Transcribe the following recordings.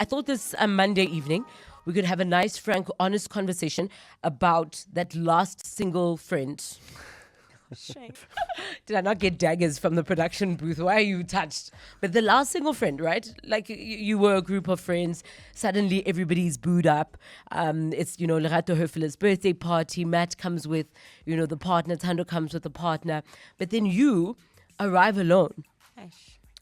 I thought this Monday evening we could have a nice, frank, honest conversation about that last single friend. Shame. Did I not get daggers from the production booth? Why are you touched? But the last single friend, right? Like you were a group of friends. Suddenly everybody's booed up. It's, Lerato Höffele's birthday party. Matt comes with, the partner. Thando comes with the partner. But then you arrive alone.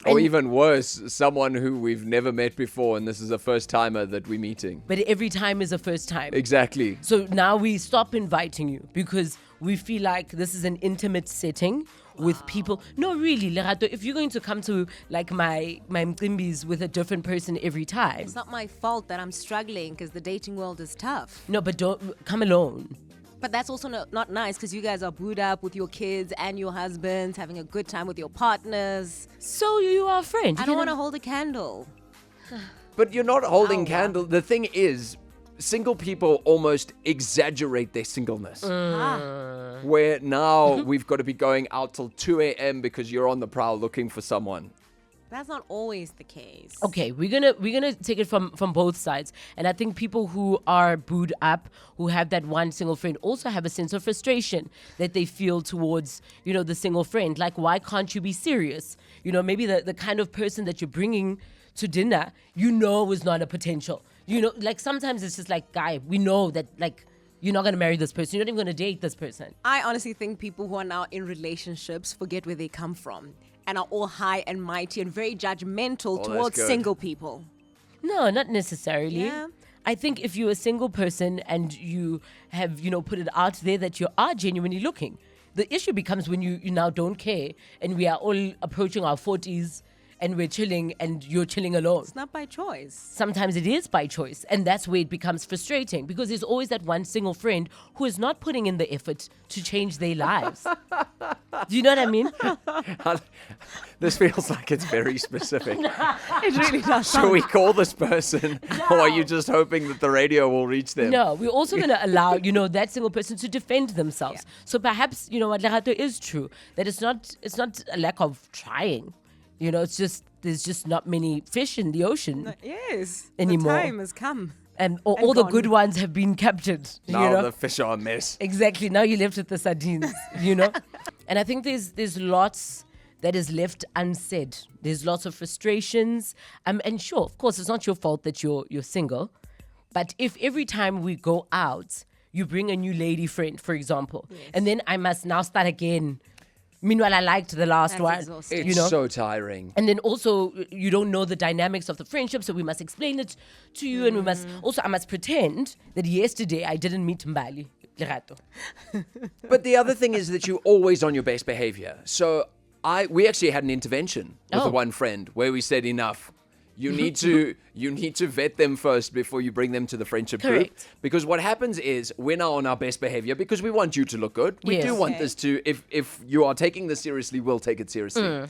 Or even worse, someone who we've never met before, and this is a first timer that we're meeting. But every time is a first time. Exactly. So now we stop inviting you because we feel like this is an intimate setting with people. No, really, Lerato, if you're going to come to like my mqimbis with a different person every time. It's not my fault that I'm struggling because the dating world is tough. No, but don't come alone. But that's also not nice because you guys are booed up with your kids and your husbands, having a good time with your partners. So you are a friend. I don't want to hold a candle. But you're not holding candle. The thing is, single people almost exaggerate their singleness. Where now we've got to be going out till 2 a.m. because you're on the prowl looking for someone. That's not always the case. Okay, we're gonna take it from both sides, and I think people who are booed up, who have that one single friend, also have a sense of frustration that they feel towards the single friend. Like, why can't you be serious? Maybe the kind of person that you're bringing to dinner, is not a potential. Like sometimes it's just like, guy, we know that like you're not gonna marry this person. You're not even gonna date this person. I honestly think people who are now in relationships forget where they come from and are all high and mighty and very judgmental towards single people. No, not necessarily. Yeah. I think if you're a single person and you have, put it out there that you are genuinely looking, the issue becomes when you now don't care and we are all approaching our 40s and we're chilling and you're chilling alone. It's not by choice. Sometimes it is by choice, and that's where it becomes frustrating because there's always that one single friend who is not putting in the effort to change their lives. Do you know what I mean? This feels like it's very specific. It really does. Shall we call this person, or are you just hoping that the radio will reach them? No, we're also going to allow, that single person to defend themselves. Yeah. So perhaps, what Lerato is true, that it's not a lack of trying. It's just, there's just not many fish in the ocean Yes. anymore. The time has come. And all the good ones have been captured. Now the fish are a mess. Exactly. Now you're left with the sardines, And I think there's lots that is left unsaid. There's lots of frustrations. And sure, of course, it's not your fault that you're single. But if every time we go out, you bring a new lady friend, for example, and then I must now start again. Meanwhile, I liked the last That's one. exhausting. It's so tiring. And then also, you don't know the dynamics of the friendship, so we must explain it to you. And we must also, I must pretend that yesterday I didn't meet Mbali, Lerato. But the other thing is that you're always on your best behavior. So we actually had an intervention with the one friend where we said enough. You need to vet them first before you bring them to the friendship group. Correct. Because what happens is we're now on our best behavior because we want you to look good. We Yes. do want this to, if you are taking this seriously, we'll take it seriously.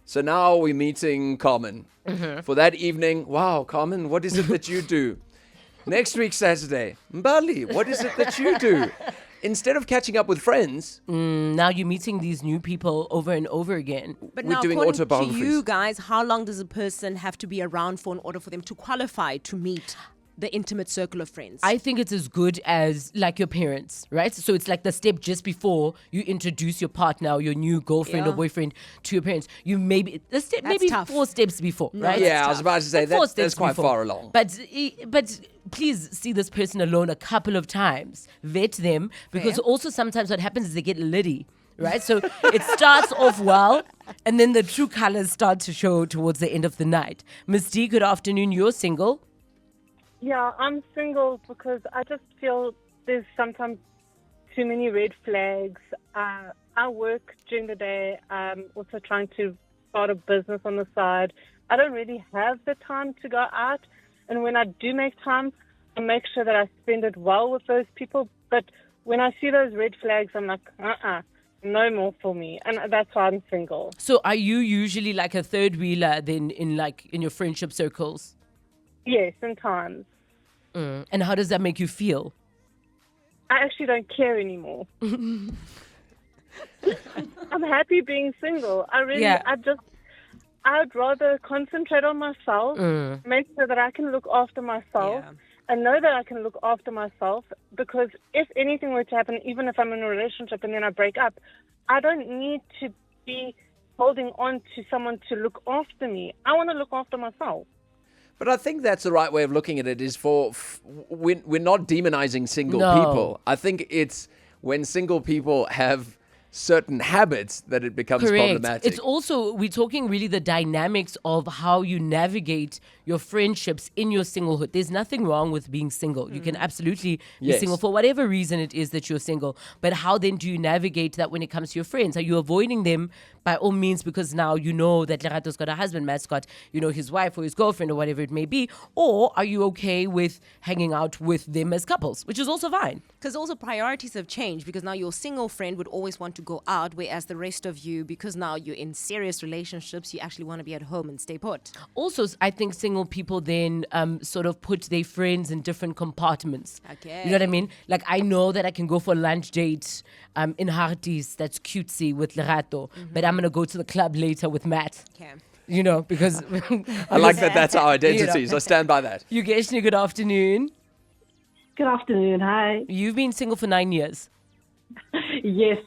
So now we're meeting Carmen. For that evening, wow, Carmen, what is it that you do? Next week, Saturday, Mbali, what is it that you do? Instead of catching up with friends, Now you're meeting these new people over and over again. But We're now, doing according to autobiographies. you guys, how long does a person have to be around for in order for them to qualify to meet the intimate circle of friends? I think it's as good as like your parents, right? So it's like the step just before you introduce your partner or your new girlfriend or boyfriend to your parents. You maybe the step That's maybe tough. 4 steps before, right? yeah, I was about to say Like 4 that's steps quite before. far along. But please see this person alone a couple of times. Vet them because Fair. also sometimes what happens is they get litty. Right? So it starts off well and then the true colors start to show towards the end of the night. Miss D, good afternoon. You're single. Yeah, I'm single because I just feel there's sometimes too many red flags. I work during the day. I'm also trying to start a business on the side. I don't really have the time to go out. And when I do make time, I make sure that I spend it well with those people. But when I see those red flags, I'm like, no more for me. And that's why I'm single. So are you usually like a third wheeler then in your friendship circles? Yes, sometimes. And how does that make you feel? I actually don't care anymore. I'm happy being single. I really, Yeah. I'd rather concentrate on myself, make sure that I can look after myself, Yeah. and know that I can look after myself. Because if anything were to happen, even if I'm in a relationship and then I break up, I don't need to be holding on to someone to look after me. I want to look after myself. But I think that's the right way of looking at it. Is we're not demonizing single No. people. I think it's when single people have certain habits that it becomes problematic. It's also, we're talking really the dynamics of how you navigate your friendships in your singlehood. There's nothing wrong with being single. You can absolutely be Yes. single for whatever reason it is that you're single. But how then do you navigate that when it comes to your friends? Are you avoiding them by all means because now you know that Lerato's got a husband, Matt's got, his wife or his girlfriend or whatever it may be? Or are you okay with hanging out with them as couples, which is also fine? Because also priorities have changed, because now your single friend would always want to go out, whereas the rest of you, because now you're in serious relationships, you actually want to be at home and stay put. Also, I think single people then sort of put their friends in different compartments. Okay. You know what I mean? Like, I know that I can go for a lunch date in Harties that's cutesy with Lerato, but I'm going to go to the club later with Matt. Okay. Because... I like that that's our identities. I stand by that. Yugeshni, good afternoon. Good afternoon. Hi. You've been single for 9 years. Yes.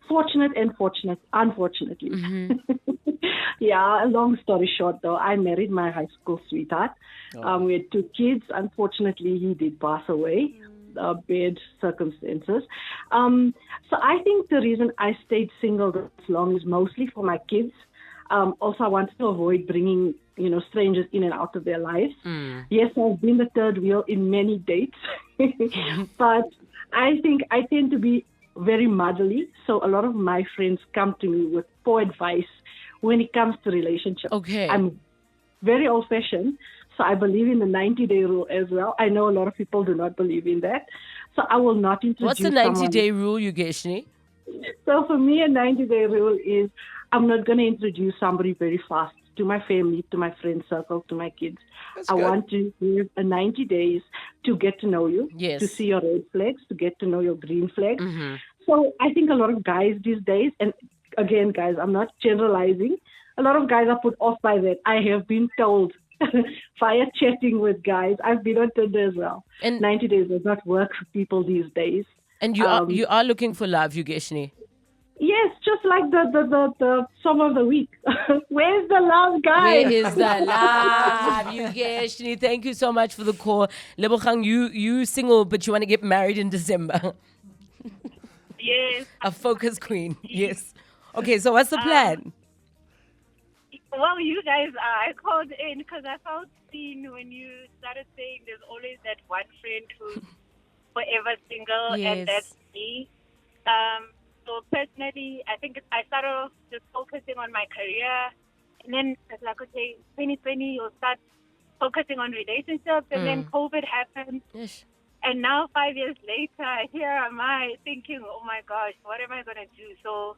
Fortunate and fortunate, unfortunately. Yeah, long story short, though, I married my high school sweetheart. We had 2 kids. Unfortunately, he did pass away. Bad circumstances. So I think the reason I stayed single this long is mostly for my kids. Also, I wanted to avoid bringing, strangers in and out of their lives. Yes, I've been the third wheel in many dates, but I think I tend to be very motherly. So a lot of my friends come to me with poor advice when it comes to relationships. Okay. I'm very old-fashioned, so I believe in the 90-day rule as well. I know a lot of people do not believe in that. So I will not introduce What's the 90-day rule, Yugeshni? So for me, a 90-day rule is I'm not going to introduce somebody very fast to my family, to my friend circle, to my kids. That's I good. want to give a 90 days to get to know you, Yes. to see your red flags, to get to know your green flags. So I think a lot of guys these days, and again, guys, I'm not generalizing, a lot of guys are put off by that. I have been told via chatting with guys. I've been on Tinder as well. And- 90 days does not work for people these days. And you are looking for love, Yugeshni. Yes, just like the song of the week. Where's the love, guys? Where is the love, Yugeshni? Thank you so much for the call. Lebogang, you single, but you want to get married in December. Yes. A focus queen. Yes. Okay, so what's the plan? Well, you guys, I called in because I felt seen when you started saying there's always that one friend who's forever single, Yes. and that's me. So personally, I think I started off just focusing on my career, and then it's like, okay, 2020, you'll start focusing on relationships, and then COVID happened. Ish. And now 5 years later, here am I thinking, oh my gosh, what am I going to do? So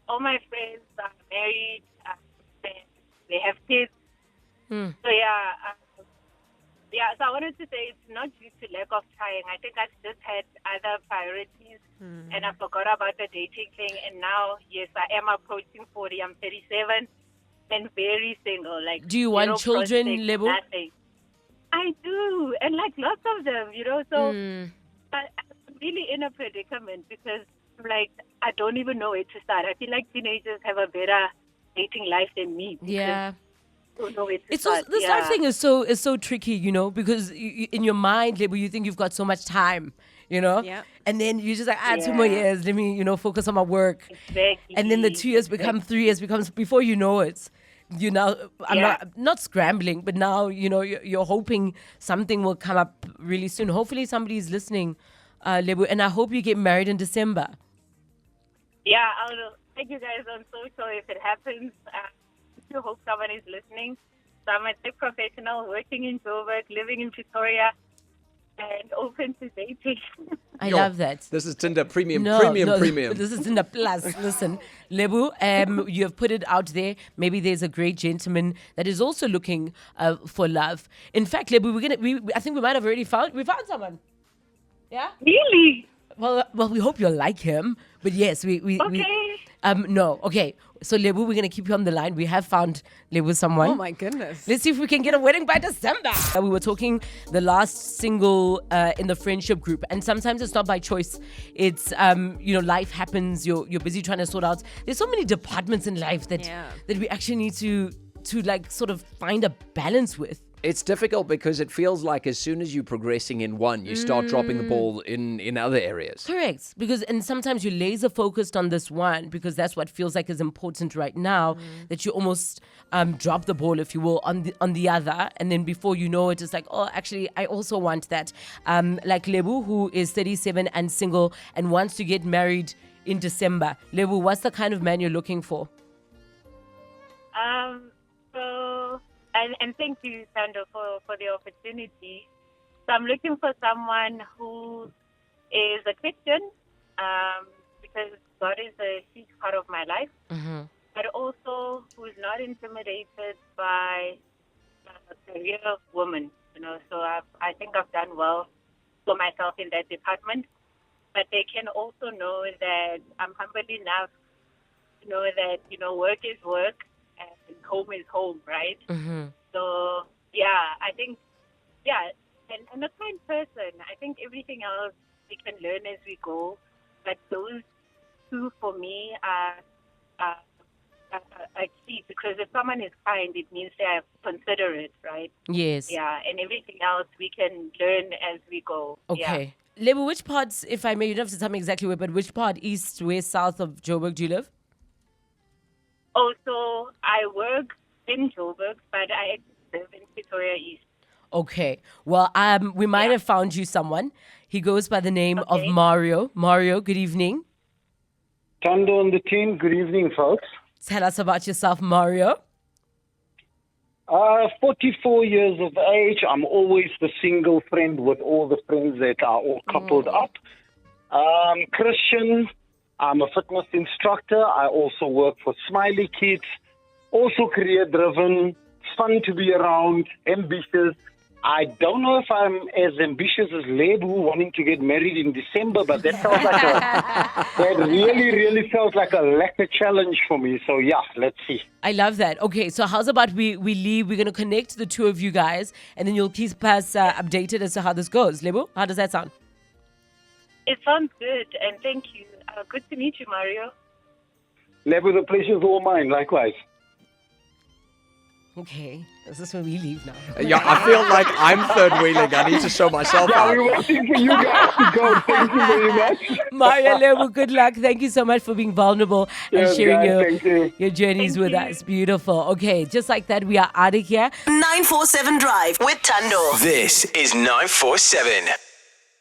all my friends are married, they have kids. So so I wanted to say it's not due to lack of trying. I think I've just had other priorities and I forgot about the dating thing. And now, yes, I am approaching 40. I'm 37 and very single. Like, Do you want zero children, prospects, Lebo? nothing. I do, and like lots of them, So I'm really in a predicament because, like, I don't even know where to start. I feel like teenagers have a better dating life than me. because Yeah. I don't know where to It's start. also, this life thing is so tricky, because in your mind, Lebo, you think you've got so much time, Yeah. and then you just like, 2 more years, let me, focus on my work. Exactly. And then the 2 years become 3 years, becomes before you know it. I'm not scrambling, but now, you're hoping something will come up really soon. Hopefully somebody's listening, Lebo, and I hope you get married in December. Yeah, I'll take you guys on social if it happens. I do hope someone is listening. So I'm a tech professional working in Joburg, living in Pretoria, and open to dating. I love that. This is Tinder premium. This is Tinder Plus. Listen, Lebu, you have put it out there. Maybe there's a great gentleman that is also looking for love. In fact, Lebu, I think we might have already found someone. Yeah. Really? Well, we hope you'll like him. But yes, we Okay. No. Okay. So Lebu, we're gonna keep you on the line. We have found Lebu someone. Oh my goodness. Let's see if we can get a wedding by December. We were talking the last single in the friendship group, and sometimes it's not by choice. It's life happens. You're busy trying to sort out. There's so many departments in life that we actually need to like sort of find a balance with. It's difficult because it feels like as soon as you're progressing in one, you start dropping the ball in other areas. Correct. And sometimes you're laser focused on this one because that's what feels like is important right now, that you almost drop the ball, if you will, on the other. And then before you know it, it's like, oh, actually, I also want that. Like Lebu, who is 37 and single and wants to get married in December. Lebu, what's the kind of man you're looking for? And thank you, Thando, for the opportunity. So I'm looking for someone who is a Christian, because God is a huge part of my life, but also who is not intimidated by a career woman. So I think I've done well for myself in that department. But they can also know that I'm humble enough to know that work is work. And home is home, right? So, I think, and a kind person. I think everything else we can learn as we go. But those two, for me, are key. Because if someone is kind, it means they are considerate, right? Yes. Yeah, and everything else we can learn as we go. Okay. Lebu, which parts, if I may, you don't have to tell me exactly where, but which part, east, west, south of Joburg do you live? Oh, so I work in Joburg, but I live in Pretoria East. Okay. Well, we might have found you someone. He goes by the name of Mario. Mario, good evening. Thando and the team, good evening, folks. Tell us about yourself, Mario. 44 years of age. I'm always the single friend with all the friends that are all coupled up. Christian. I'm a fitness instructor. I also work for Smiley Kids. Also career-driven, fun to be around, ambitious. I don't know if I'm as ambitious as Lebu wanting to get married in December, but that sounds like that really sounds like a lekker challenge for me. So let's see. I love that. Okay, so how's about we leave? We're going to connect the two of you guys, and then you'll keep us updated as to how this goes. Lebu, how does that sound? It sounds good, and thank you. Good to meet you, Mario. Lebu, the pleasure's all mine, likewise. Okay, this is when we leave now. I feel like I'm third wheeling. I need to show myself out. We're waiting for you guys to go. Thank you very much. Mario, Lebu, good luck. Thank you so much for being vulnerable and sharing your journeys with us. Beautiful. Okay, just like that, we are out of here. 947 Drive with Thando. This is 947.